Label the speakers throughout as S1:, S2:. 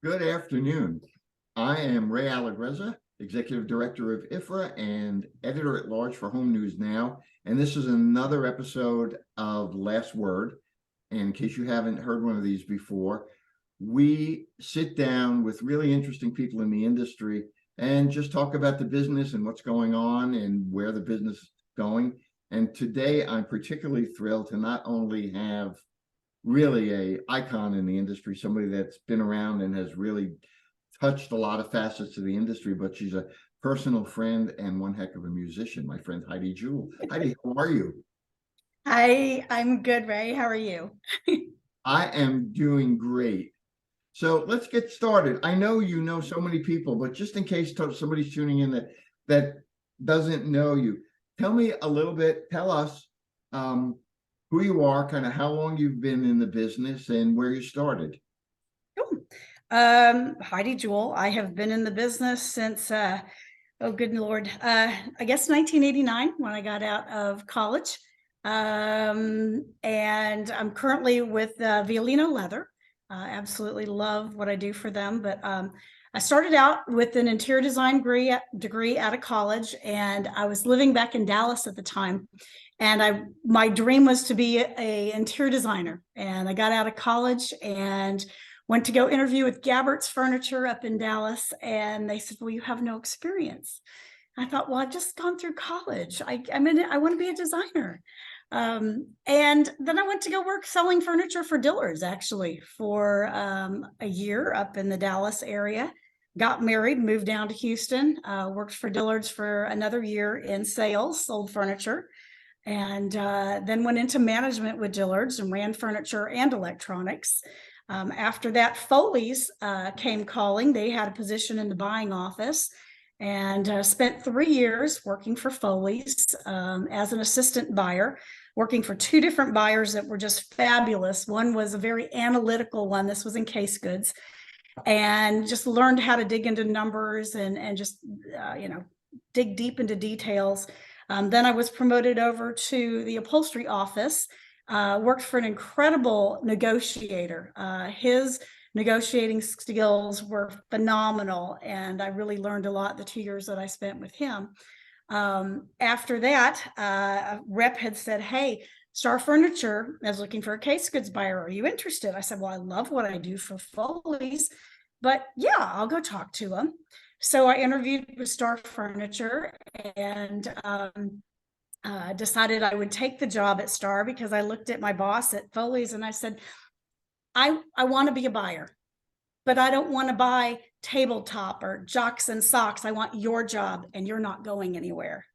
S1: Good afternoon. I am Ray Allegrezza, Executive Director of IFRA and Editor at Large for Home News Now. And this is another episode of Last Word. And in case you haven't heard one of these before, we sit down with really interesting people in the industry and just talk about the business and what's going on and where the business is going. And today I'm particularly thrilled to not only have really a icon in the industry, somebody that's been around and has really touched a lot of facets of the industry, but she's a personal friend and one heck of a musician, my friend Heidi Jewell. Heidi, how are you?
S2: I'm good, Ray. How are you?
S1: I am doing great. So let's get started. I know you know so many people, but just in case somebody's tuning in that doesn't know you, tell us who you are, kind of how long you've been in the business and where you started.
S2: Heidi Jewell. I have been in the business since, oh, good Lord, I guess 1989 when I got out of college. And I'm currently with Violino Leather. Absolutely love what I do for them. But I started out with an interior design degree out of college, and I was living back in Dallas at the time. And my dream was to be an interior designer. And I got out of college and went to go interview with Gabbert's Furniture up in Dallas. And they said, well, you have no experience. I thought, well, I've just gone through college. I want to be a designer. And then I went to go work selling furniture for Dillard's, actually, for a year up in the Dallas area. Got married, moved down to Houston, worked for Dillard's for another year in sales, sold furniture, and then went into management with Dillard's and ran furniture and electronics. After that, Foley's came calling. They had a position in the buying office, and spent 3 years working for Foley's as an assistant buyer, working for two different buyers that were just fabulous. One was a very analytical one. This was in case goods, and just learned how to dig into numbers and just, dig deep into details. Then I was promoted over to the upholstery office, worked for an incredible negotiator. His negotiating skills were phenomenal, and I really learned a lot the 2 years that I spent with him. After that, a rep had said, hey, Star Furniture is looking for a case goods buyer. Are you interested? I said, well, I love what I do for Foley's, but yeah, I'll go talk to them. So I interviewed with Star Furniture and decided I would take the job at Star because I looked at my boss at Foley's and I said, I want to be a buyer, but I don't want to buy tabletop or jocks and socks. I want your job and you're not going anywhere.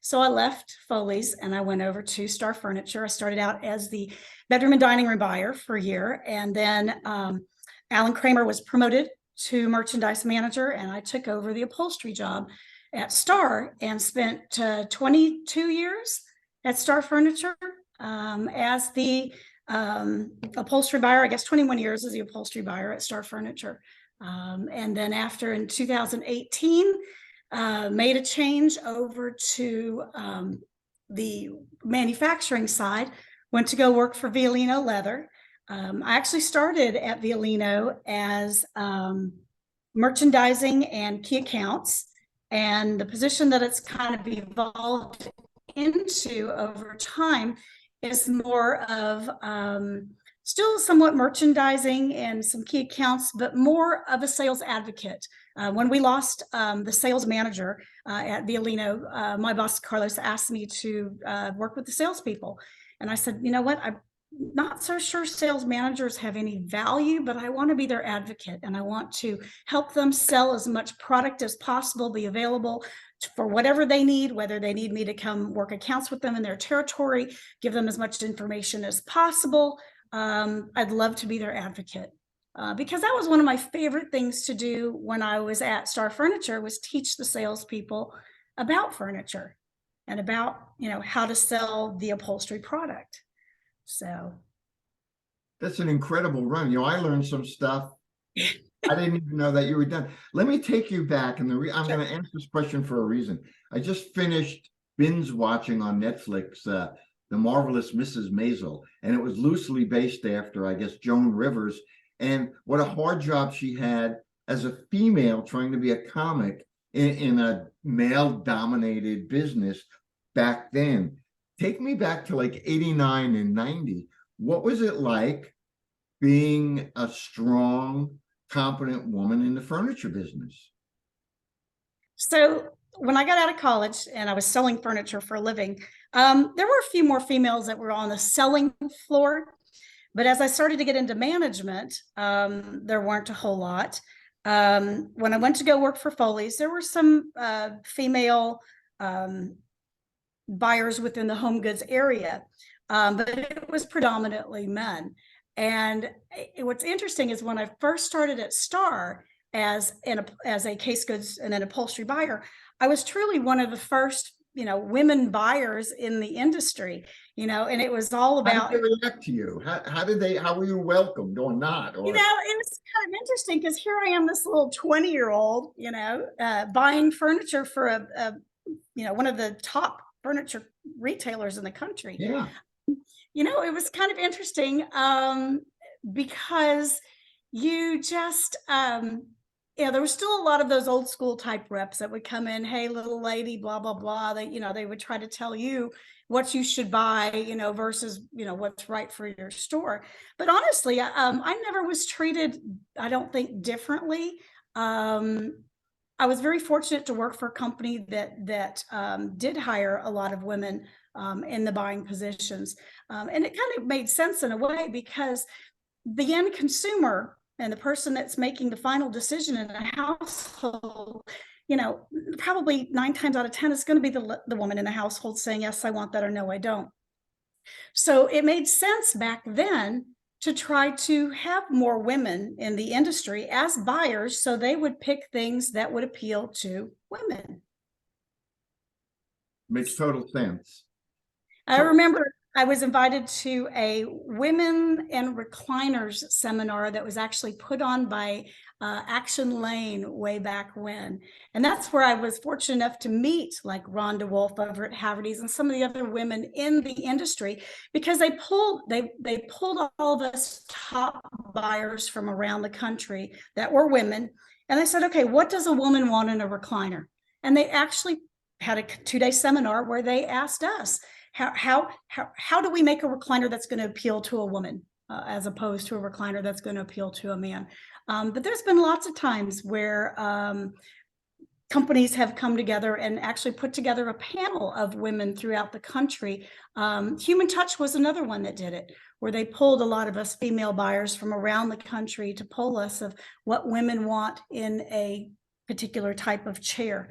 S2: So I left Foley's and I went over to Star Furniture. I started out as the bedroom and dining room buyer for a year. And then Alan Kramer was promoted to merchandise manager, and I took over the upholstery job at Star and spent 22 years at Star Furniture as the upholstery buyer. I guess 21 years as the upholstery buyer at Star Furniture. And then after, in 2018, made a change over to the manufacturing side, went to go work for Violino Leather. I actually started at Violino as merchandising and key accounts, and the position that it's kind of evolved into over time is more of still somewhat merchandising and some key accounts, but more of a sales advocate. When we lost the sales manager at Violino, my boss, Carlos, asked me to work with the salespeople. And I said, you know what, I'm not so sure sales managers have any value, but I want to be their advocate and I want to help them sell as much product as possible, be available for whatever they need, whether they need me to come work accounts with them in their territory, give them as much information as possible. I'd love to be their advocate because that was one of my favorite things to do when I was at Star Furniture, was teach the salespeople about furniture and about, how to sell the upholstery product. So
S1: That's an incredible run. I learned some stuff. I didn't even know that you were done. Let me take you back, and I'm going to answer this question for a reason. I just finished binge watching on Netflix The Marvelous Mrs. Maisel, and it was loosely based after, I guess, Joan Rivers. and what a hard job she had as a female trying to be a comic in a male-dominated business back then. Take me back to like 89 and 90. What was it like being a strong, competent woman in the furniture business?
S2: So when I got out of college and I was selling furniture for a living, there were a few more females that were on the selling floor. But as I started to get into management, there weren't a whole lot. When I went to go work for Foley's, there were some female buyers within the home goods area, but it was predominantly men. And what's interesting is when I first started at Star as a case goods and an upholstery buyer, I was truly one of the first, women buyers in the industry, and it was all about.
S1: How did they react to you? How were you welcomed or not? Or
S2: It was kind of interesting because here I am, this little 20-year-old, buying furniture for one of the top furniture retailers in the country.
S1: yeah,
S2: It was kind of interesting because you just, there was still a lot of those old school type reps that would come in, hey, little lady, blah, blah, blah. They would try to tell you what you should buy, versus, what's right for your store. But honestly, I never was treated, I don't think, differently. I was very fortunate to work for a company that did hire a lot of women in the buying positions. And it kind of made sense in a way because the end consumer and the person that's making the final decision in a household, probably 9 times out of 10 is going to be the woman in the household saying, yes, I want that, or no, I don't. So it made sense back then to try to have more women in the industry as buyers, so they would pick things that would appeal to women.
S1: makes total sense.
S2: I remember I was invited to a women and recliners seminar that was actually put on by Action Lane way back when. And that's where I was fortunate enough to meet like Rhonda Wolf over at Haverty's and some of the other women in the industry, because they pulled all of us top buyers from around the country that were women. And they said, okay, what does a woman want in a recliner? And they actually had a 2-day seminar where they asked us, how do we make a recliner that's going to appeal to a woman as opposed to a recliner that's going to appeal to a man? But there's been lots of times where companies have come together and actually put together a panel of women throughout the country. Human Touch was another one that did it, where they pulled a lot of us female buyers from around the country to poll us of what women want in a particular type of chair.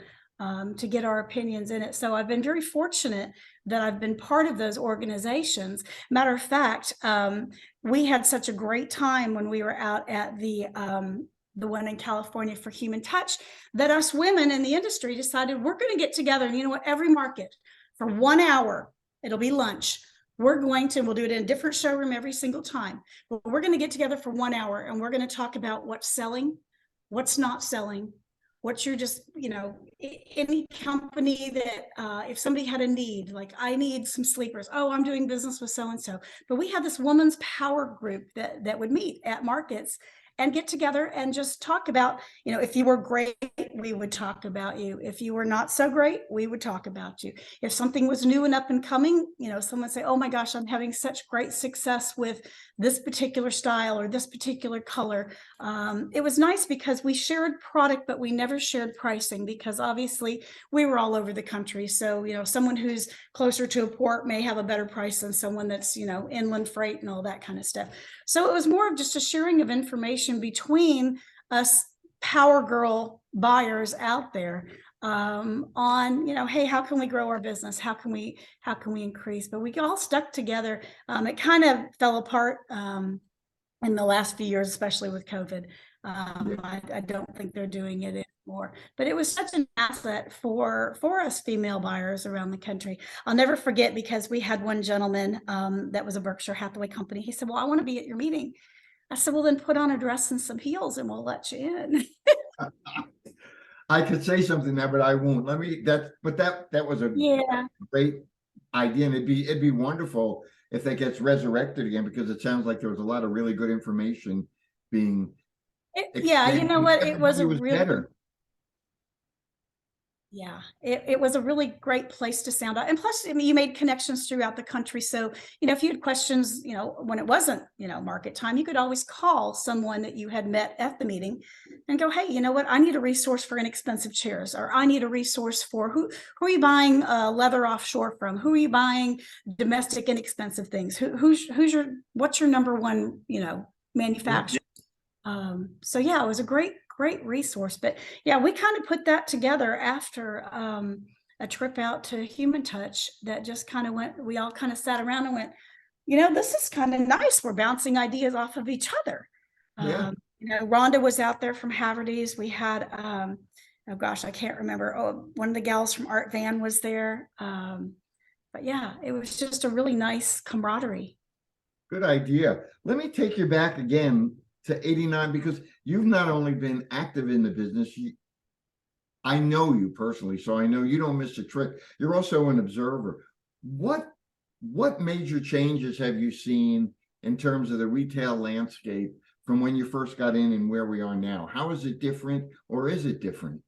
S2: To get our opinions in it. So I've been very fortunate that I've been part of those organizations. Matter of fact, we had such a great time when we were out at the one in California for Human Touch, that us women in the industry decided we're going to get together. And you know what? Every market for 1 hour, it'll be lunch. We'll do it in a different showroom every single time. But we're going to get together for 1 hour and we're going to talk about what's selling, what's not selling, what you're just, any company that if somebody had a need, like I need some sleepers, oh, I'm doing business with so-and-so. But we had this women's power group that would meet at markets and get together and just talk about, if you were great, we would talk about you. If you were not so great, we would talk about you. If something was new and up and coming, someone say, oh my gosh, I'm having such great success with this particular style or this particular color. It was nice because we shared product, but we never shared pricing because obviously we were all over the country. So, someone who's closer to a port may have a better price than someone that's, inland freight and all that kind of stuff. So it was more of just a sharing of information between us power girl buyers out there on, hey, how can we grow our business? How can we increase? But we all stuck together. It kind of fell apart in the last few years, especially with COVID. I don't think they're doing it anymore, but it was such an asset for us female buyers around the country. I'll never forget, because we had one gentleman that was a Berkshire Hathaway company. He said, well, I want to be at your meeting. I said, well, then put on a dress and some heels and we'll let you in.
S1: I could say something there, but I won't. That was a great idea. And it'd be wonderful if that gets resurrected again, because it sounds like there was a lot of really good information being
S2: Yeah, you know
S1: extended.
S2: what? It was
S1: Everybody
S2: a
S1: was
S2: really,
S1: better.
S2: yeah, it was a really great place to sound out. And plus, I mean, you made connections throughout the country. So, if you had questions, when it wasn't, market time, you could always call someone that you had met at the meeting and go, hey, you know what? I need a resource for inexpensive chairs, or I need a resource for who are you buying leather offshore from? Who are you buying domestic inexpensive things? What's your number one,
S1: Yeah.
S2: manufacturer? So yeah, it was a great resource. But yeah, we kind of put that together after a trip out to Human Touch that just kind of we all kind of sat around and went, this is kind of nice. We're bouncing ideas off of each other.
S1: Yeah.
S2: Rhonda was out there from Haverty's. We had, oh gosh, I can't remember. Oh, one of the gals from Art Van was there. But yeah, it was just a really nice camaraderie.
S1: Good idea. Let me take you back again to 89, because you've not only been active in the business, I know you personally, so I know you don't miss a trick. You're also an observer. What major changes have you seen in terms of the retail landscape from when you first got in and where we are now? How is it different, or is it different?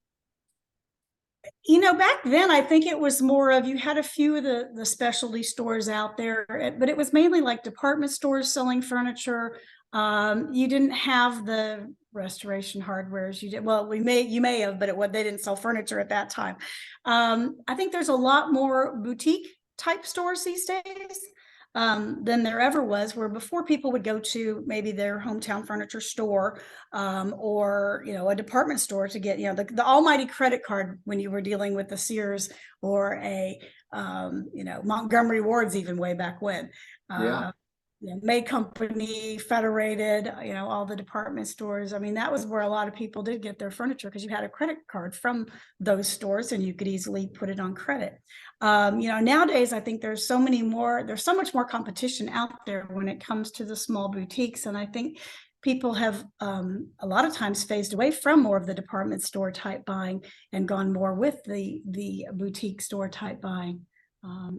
S2: Back then, I think it was more of, you had a few of the specialty stores out there, but it was mainly like department stores selling furniture. You didn't have the restoration hardwares. You did, well, you may have, but they didn't sell furniture at that time. I think there's a lot more boutique type stores these days than there ever was, where before people would go to maybe their hometown furniture store or a department store to get the almighty credit card when you were dealing with the Sears or a Montgomery Ward's, even way back when.
S1: Yeah.
S2: May Company, Federated, all the department stores. I mean, that was where a lot of people did get their furniture, because you had a credit card from those stores and you could easily put it on credit. Nowadays, I think there's so much more competition out there when it comes to the small boutiques. And I think people have a lot of times phased away from more of the department store type buying and gone more with the boutique store type buying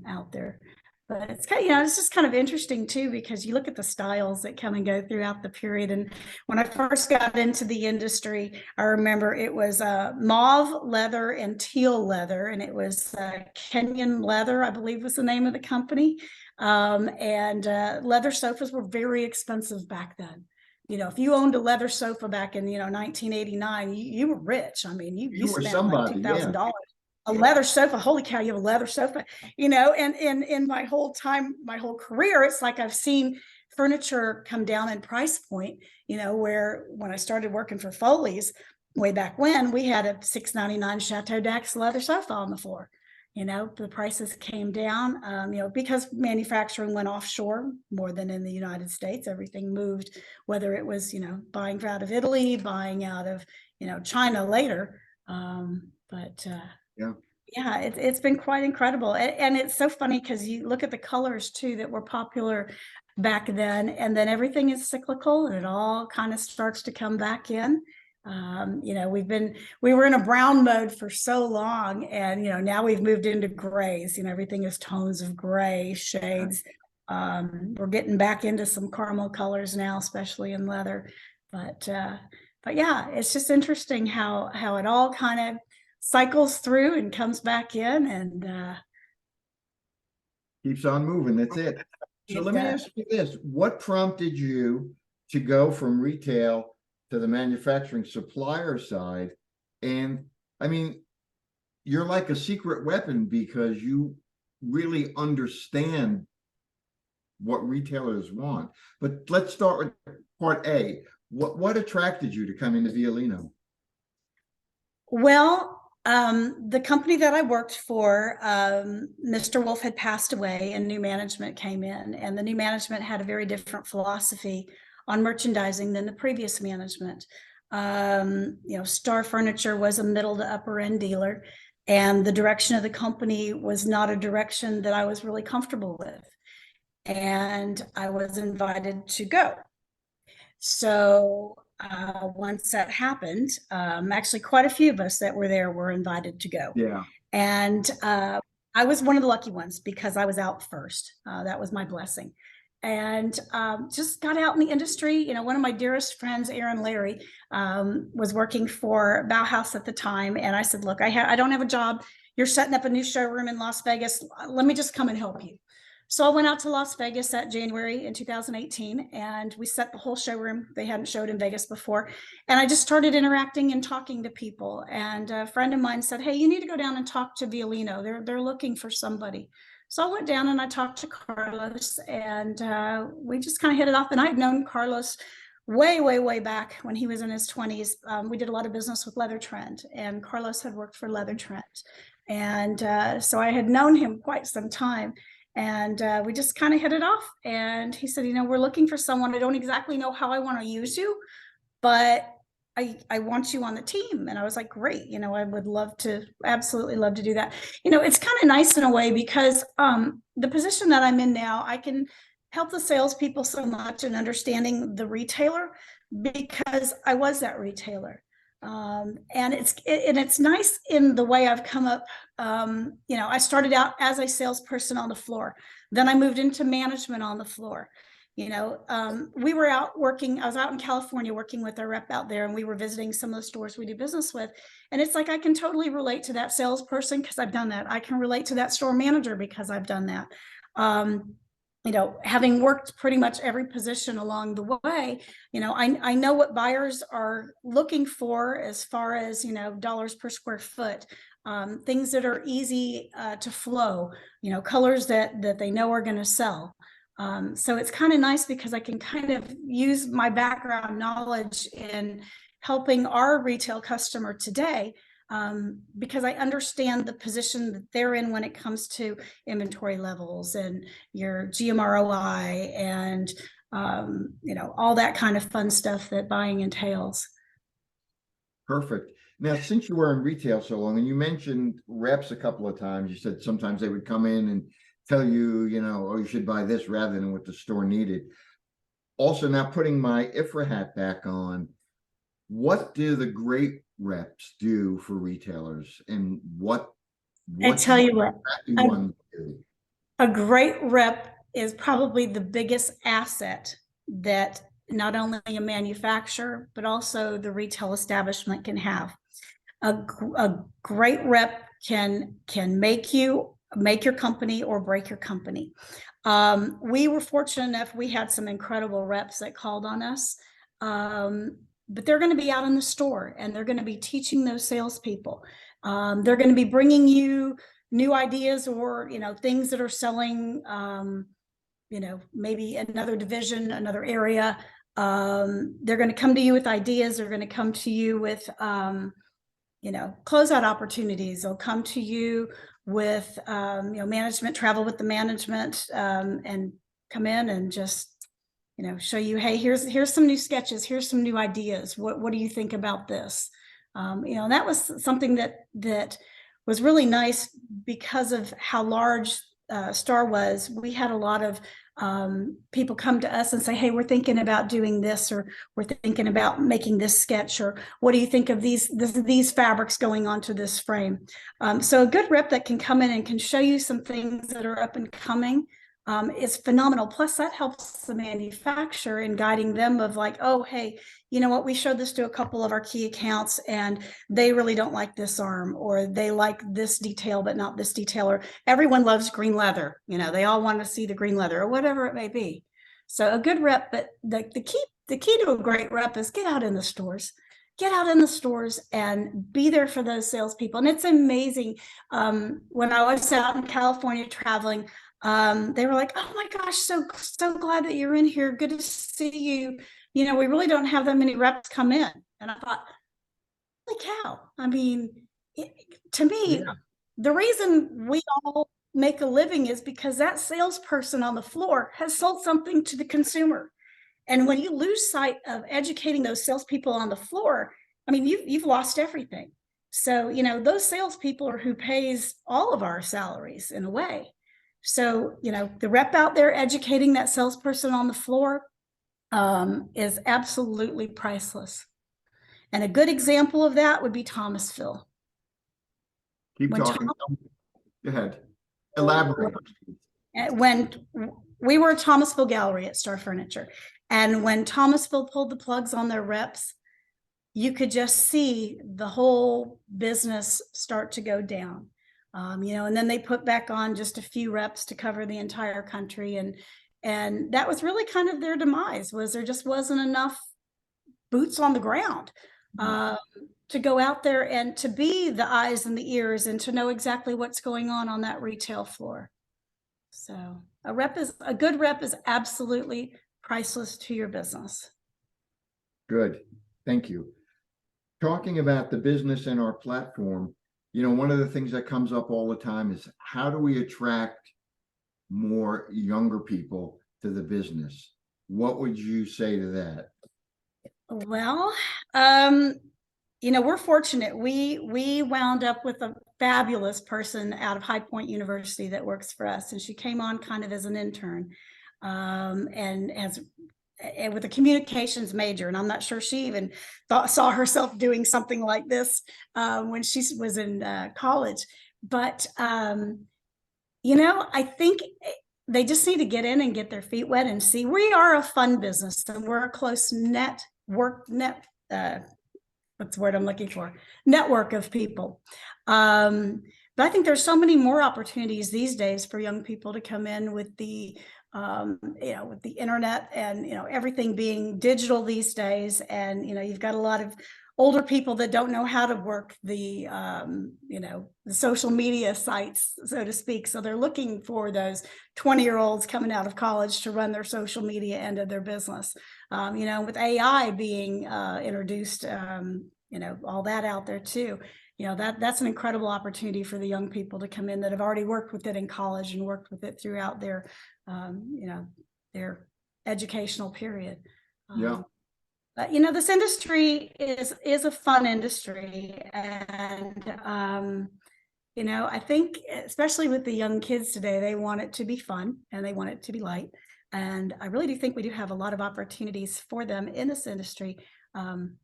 S2: out there. But it's kind of, it's just kind of interesting too, because you look at the styles that come and go throughout the period. And when I first got into the industry, I remember it was mauve leather and teal leather, and it was Kenyan Leather, I believe was the name of the company. And leather sofas were very expensive back then. If you owned a leather sofa back in 1989, you were rich. I mean, you
S1: were
S2: spent like
S1: somebody, yeah.
S2: $2,000. A leather sofa, holy cow, you have a leather sofa. And in my whole career, it's like I've seen furniture come down in price point, where when I started working for Foley's way back when, we had a $6.99 Chateau Dax leather sofa on the floor. The prices came down, because manufacturing went offshore more than in the United States. Everything moved, whether it was, buying out of Italy, buying out of, China later. Yeah, it's been quite incredible. And it's so funny because you look at the colors too that were popular back then, and then everything is cyclical and it all kind of starts to come back in. We were in a brown mode for so long, and now we've moved into grays. Everything is tones of gray shades. We're getting back into some caramel colors now, especially in leather. But yeah, it's just interesting how it all kind of cycles through and comes back in, and
S1: Keeps on moving. That's it. So let me ask you this. What prompted you to go from retail to the manufacturing supplier side? And I mean, you're like a secret weapon because you really understand what retailers want. But let's start with part A. What attracted you to come into Violino?
S2: Well, the company that I worked for, Mr. Wolf had passed away and new management came in, and the new management had a very different philosophy on merchandising than the previous management. Star Furniture was a middle to upper end dealer, and the direction of the company was not a direction that I was really comfortable with. And I was invited to go. So once that happened, actually quite a few of us that were there were invited to go.
S1: Yeah.
S2: And I was one of the lucky ones because I was out first. That was my blessing. and just got out in the industry. You know, one of my dearest friends, Aaron Larry, was working for Bauhaus at the time. And I said, look, I don't have a job. You're setting up a new showroom in Las Vegas. Let me just come and help you. So I went out to Las Vegas that January in 2018, and we set the whole showroom. They hadn't showed in Vegas before. And I just started interacting and talking to people. And a friend of mine said, hey, you need to go down and talk to Violino. They're looking for somebody. So I went down and I talked to Carlos, and we just kind of hit it off. And I had known Carlos way back when he was in his 20s. We did a lot of business with Leather Trend, and Carlos had worked for Leather Trend. And so I had known him quite some time. And we just kind of hit it off. And he said, you know, we're looking for someone. I don't exactly know how I want to use you, but I want you on the team. And I was like, great, you know, I would love to, absolutely love to do that. You know, it's kind of nice in a way because the position that I'm in now, I can help the salespeople so much in understanding the retailer because I was that retailer. And it's nice in the way I've come up. You know, I started out as a salesperson on the floor. Then I moved into management on the floor. You know, we were out working. I was out in California working with our rep out there, and we were visiting some of the stores we do business with. And it's like I can totally relate to that salesperson because I've done that. I can relate to that store manager because I've done that. You know, having worked pretty much every position along the way, you know, I know what buyers are looking for as far as, you know, dollars per square foot, things that are easy to flow, you know, colors that they know are going to sell. So it's kind of nice because I can kind of use my background knowledge in helping our retail customer today, because I understand the position that they're in when it comes to inventory levels and your GMROI and you know, all that kind of fun stuff that buying entails.
S1: Perfect. Now, since you were in retail so long, and you mentioned reps a couple of times, you said sometimes they would come in and tell you, you know, oh, you should buy this rather than what the store needed. Also, now putting my IFRA hat back on, what do the great reps do for retailers, and what
S2: I tell you what,
S1: do one do?
S2: a great rep is probably the biggest asset that not only a manufacturer, but also the retail establishment can have. A great rep can make your company or break your company. We were fortunate enough, we had some incredible reps that called on us. But they're going to be out in the store and they're going to be teaching those salespeople. They're going to be bringing you new ideas or, you know, things that are selling, you know, maybe another division, another area. They're going to come to you with ideas. They're going to come to you with, you know, closeout opportunities. They'll come to you with, you know, management, travel with the management, and come in and just, you know, show you, hey, here's some new sketches, here's some new ideas. What do you think about this? You know, that was something that was really nice because of how large Star was. We had a lot of people come to us and say, hey, we're thinking about doing this, or we're thinking about making this sketch, or what do you think of these fabrics going onto this frame? So a good rep that can come in and can show you some things that are up and coming is phenomenal. Plus that helps the manufacturer in guiding them of like, oh, hey, you know what, we showed this to a couple of our key accounts and they really don't like this arm, or they like this detail but not this detail, or everyone loves green leather, you know, they all want to see the green leather, or whatever it may be. So a good rep, but the key to a great rep is get out in the stores. Get out in the stores and be there for those salespeople. And it's amazing. When I was out in California traveling, they were like, oh my gosh, so glad that you're in here. Good to see you. You know, we really don't have that many reps come in. And I thought, holy cow. I mean, to me,
S1: Yeah.
S2: the reason we all make a living is because that salesperson on the floor has sold something to the consumer. And when you lose sight of educating those salespeople on the floor, I mean, you've lost everything. So, you know, those salespeople are who pays all of our salaries in a way. So, you know, the rep out there educating that salesperson on the floor is absolutely priceless. And a good example of that would be Thomasville.
S1: Keep
S2: When
S1: talking. Go ahead. Elaborate.
S2: when we were a Thomasville gallery at Star Furniture. And when Thomasville pulled the plugs on their reps, you could just see the whole business start to go down. And then they put back on just a few reps to cover the entire country. And that was really kind of their demise, was there just wasn't enough boots on the ground to go out there and to be the eyes and the ears and to know exactly what's going on that retail floor. So a good rep is absolutely priceless to your business.
S1: Good. Thank you. Talking about the business and our platform, one of the things that comes up all the time is how do we attract more younger people to the business? What would you say to that?
S2: Well, we're fortunate. We wound up with a fabulous person out of High Point University that works for us, and she came on kind of as an intern, and with a communications major. And I'm not sure she even saw herself doing something like this when she was in college. But I think they just need to get in and get their feet wet and see. We are a fun business, and we're a close what's the word I'm looking for? Network of people. But I think there's so many more opportunities these days for young people to come in with the with the internet and everything being digital these days. And you've got a lot of older people that don't know how to work the the social media sites, so to speak. So they're looking for those 20-year-olds coming out of college to run their social media end of their business. With AI being introduced, all that out there too. That's an incredible opportunity for the young people to come in that have already worked with it in college and worked with it throughout their their educational period.
S1: Yeah.
S2: But this industry is a fun industry, and I think especially with the young kids today, they want it to be fun and they want it to be light. And I really do think we do have a lot of opportunities for them in this industry coming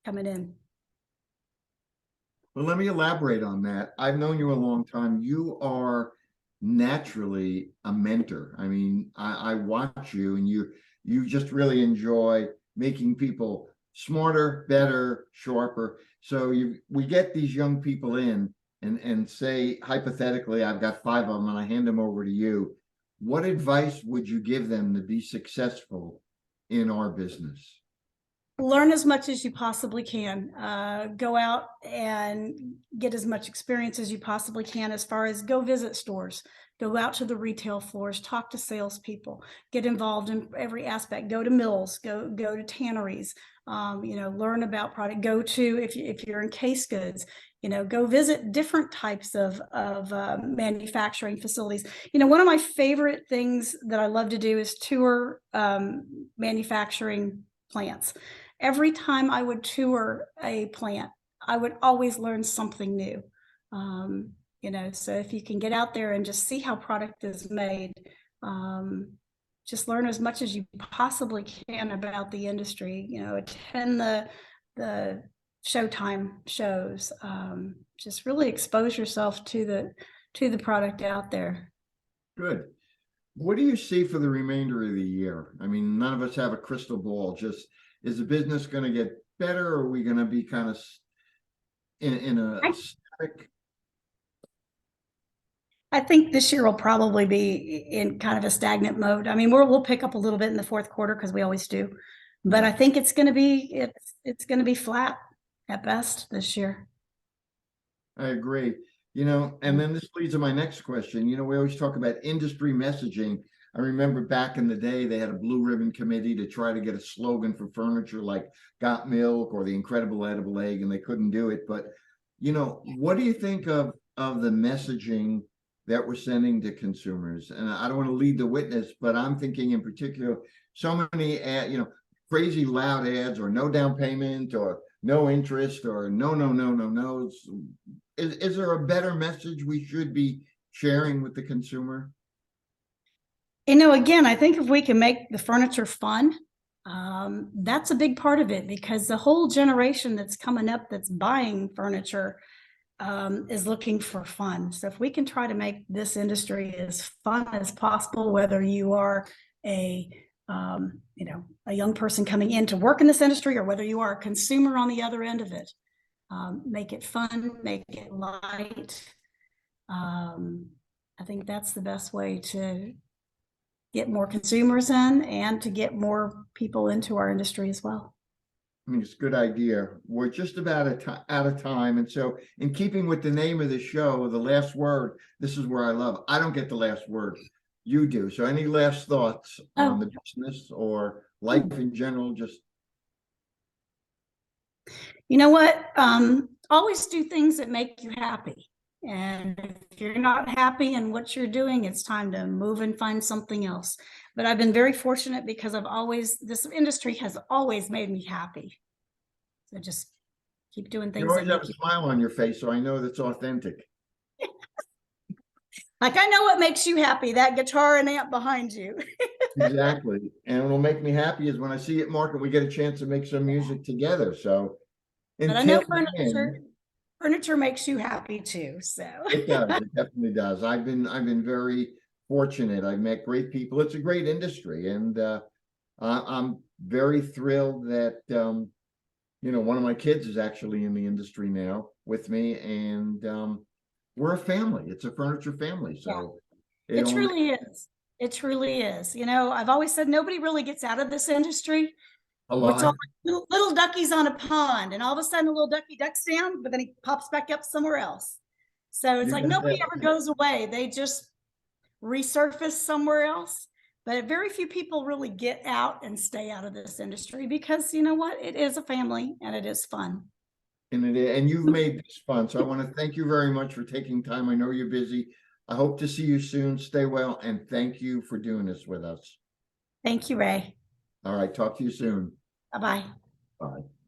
S2: in.
S1: Well, let me elaborate on that. I've known you a long time. You are naturally a mentor. I mean, I watch you, and you just really enjoy making people smarter, better, sharper. So we get these young people in and say, hypothetically, I've got 5 of them and I hand them over to you. What advice would you give them to be successful in our business?
S2: Learn as much as you possibly can. Go out and get as much experience as you possibly can, as far as go visit stores, go out to the retail floors, talk to salespeople, get involved in every aspect, go to mills, go to tanneries, learn about product, go to, if you're in case goods, go visit different types of manufacturing facilities. One of my favorite things that I love to do is tour manufacturing plants. Every time I would tour a plant, I would always learn something new. So if you can get out there and just see how product is made, just learn as much as you possibly can about the industry. Attend the Showtime shows. Just really expose yourself to the product out there.
S1: Good. What do you see for the remainder of the year? I mean, none of us have a crystal ball. Just, is the business going to get better, or are we going to be kind of in a static?
S2: I think this year will probably be in kind of a stagnant mode. I mean, we'll pick up a little bit in the fourth quarter, because we always do, but I think it's going to be flat at best this year.
S1: I agree. And then this leads to my next question. We always talk about industry messaging. I remember back in the day, they had a blue ribbon committee to try to get a slogan for furniture like "Got Milk" or "The Incredible Edible Egg," and they couldn't do it. But, what do you think of the messaging that we're sending to consumers? And I don't want to lead the witness, but I'm thinking in particular, so many crazy loud ads, or no down payment, or no interest, or no. Is there a better message we should be sharing with the consumer?
S2: Again, I think if we can make the furniture fun, that's a big part of it, because the whole generation that's coming up that's buying furniture, is looking for fun. So if we can try to make this industry as fun as possible, whether you are a a young person coming in to work in this industry, or whether you are a consumer on the other end of it, make it fun, make it light. I think that's the best way to get more consumers in and to get more people into our industry as well.
S1: I mean, it's a good idea. We're just about out of time. And so in keeping with the name of the show, the last word, this is where I love. I don't get the last word. You do. So any last thoughts on the business or life in general? Just
S2: you know what? Always do things that make you happy. And if you're not happy in what you're doing, it's time to move and find something else. But I've been very fortunate because this industry has always made me happy. So just keep doing things.
S1: You always have a smile on your face, so I know that's authentic.
S2: Like, I know what makes you happy, that guitar and amp behind you.
S1: Exactly. And what'll make me happy is when I see it, Mark, and we get a chance to make some music together. So
S2: But I know furniture makes you happy too. So
S1: it does. It definitely does. I've been very fortunate. I've met great people. It's a great industry, and I'm very thrilled that one of my kids is actually in the industry now with me, and we're a family. It's a furniture family. So
S2: it truly is. It truly is. I've always said nobody really gets out of this industry. It's all like little duckies on a pond, and all of a sudden a little ducky ducks down, but then he pops back up somewhere else. So it's like nobody ever goes away. They just resurface somewhere else. But very few people really get out and stay out of this industry because you know what? It is a family and it is fun.
S1: And you've made this fun. So I want to thank you very much for taking time. I know you're busy. I hope to see you soon. Stay well, and thank you for doing this with us.
S2: Thank you, Ray.
S1: All right. Talk to you soon.
S2: Bye-bye.
S1: Bye.